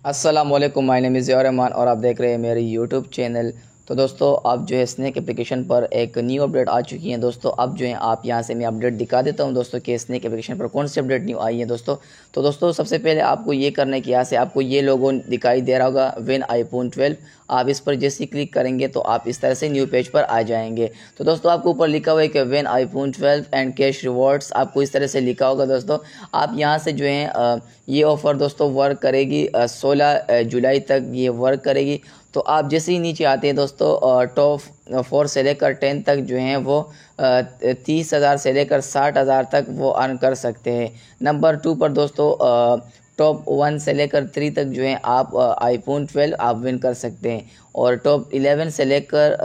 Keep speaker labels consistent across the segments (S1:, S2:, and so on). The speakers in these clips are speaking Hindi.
S1: अस्सलाम वालेकुम, माय नेम इज़ रहमान और आप देख रहे हैं मेरे यूट्यूब चैनल। तो दोस्तों आप जो है स्नैक एप्लीकेशन पर एक न्यू अपडेट आ चुकी है दोस्तों। अब जो है आप यहां से मैं अपडेट दिखा देता हूं दोस्तों कि स्नैक एप्लीकेशन पर कौन सी अपडेट न्यू आई है दोस्तों। तो दोस्तों सबसे पहले आपको ये करना है कि यहाँ से आपको ये लोगो दिखाई दे रहा होगा व्हेन आईफोन 12। आप इस पर जैसे ही क्लिक करेंगे तो आप इस तरह से न्यू पेज पर आ जाएंगे। तो दोस्तों आपको ऊपर लिखा हुआ है कि when iPhone 12 and cash rewards, आपको इस तरह से लिखा होगा दोस्तों। आप यहाँ से जो है ये ऑफ़र दोस्तों वर्क करेगी 16 जुलाई तक ये वर्क करेगी। तो आप जैसे ही नीचे आते हैं दोस्तों टॉप 4 से लेकर 10 तक जो हैं वो 30,000 से लेकर 60,000 तक वो अर्न कर सकते हैं। नंबर 2 पर दोस्तों टॉप 1 से लेकर 3 तक जो है आप आईफोन 12 आप विन कर सकते हैं। और टॉप 11 से लेकर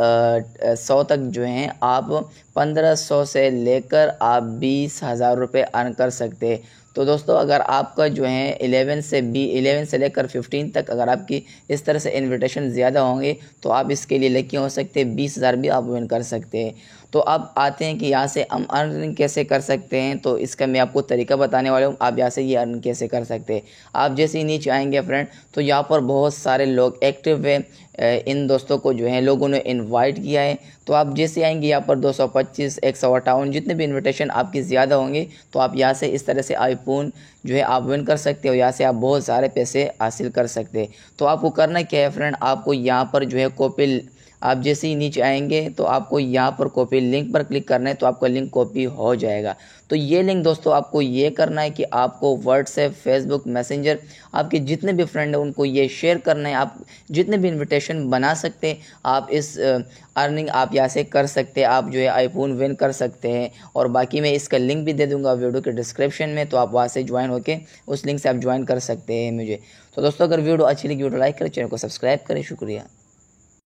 S1: 100 तक जो हैं आप 1500 से लेकर आप 20,000 रुपये अर्न कर सकते हैं। तो दोस्तों अगर आपका जो है 11 से लेकर 15 तक अगर आपकी इस तरह से इन्विटेशन ज़्यादा होंगे तो आप इसके लिए लकी हो सकते हैं, 20,000 भी आप विन कर सकते हैं। तो अब आते हैं कि यहाँ से हम अर्निंग कैसे कर सकते हैं। तो इसका मैं आपको तरीका बताने वाला हूँ, आप यहाँ से ये अर्न कैसे कर सकते हैं। आप जैसे ही नीचे आएंगे फ्रेंड तो यहाँ पर बहुत सारे लोग एक्टिव है, इन दोस्तों को जो है लोगों ने इनवाइट किया है। तो आप जैसे आएंगे यहाँ पर 225 158 जितने भी इनविटेशन आपकी ज़्यादा होंगे तो आप यहाँ से इस तरह से आईफोन जो है आप विन कर सकते हो। यहाँ से आप बहुत सारे पैसे हासिल कर सकते हैं। तो आपको करना क्या है फ्रेंड, आपको यहाँ पर जो है कॉपी, आप जैसे ही नीचे आएंगे तो आपको यहाँ पर कॉपी लिंक पर क्लिक करना है तो आपका लिंक कॉपी हो जाएगा। तो ये लिंक दोस्तों आपको ये करना है कि आपको व्हाट्सएप, फेसबुक, मैसेंजर, आपके जितने भी फ्रेंड हैं उनको ये शेयर करना है। आप जितने भी इनविटेशन बना सकते हैं आप इस अर्निंग आप यहाँ से कर सकते हैं। आप जो है आईफोन विन कर सकते हैं। और बाकी मैं इसका लिंक भी दे दूँगा वीडियो के डिस्क्रिप्शन में, तो आप वहाँ से ज्वाइन होकर उस लिंक से आप ज्वाइन कर सकते हैं मुझे। तो दोस्तों अगर वीडियो अच्छी लगी वीडियो लाइक करें, चैनल को सब्सक्राइब करें। शुक्रिया।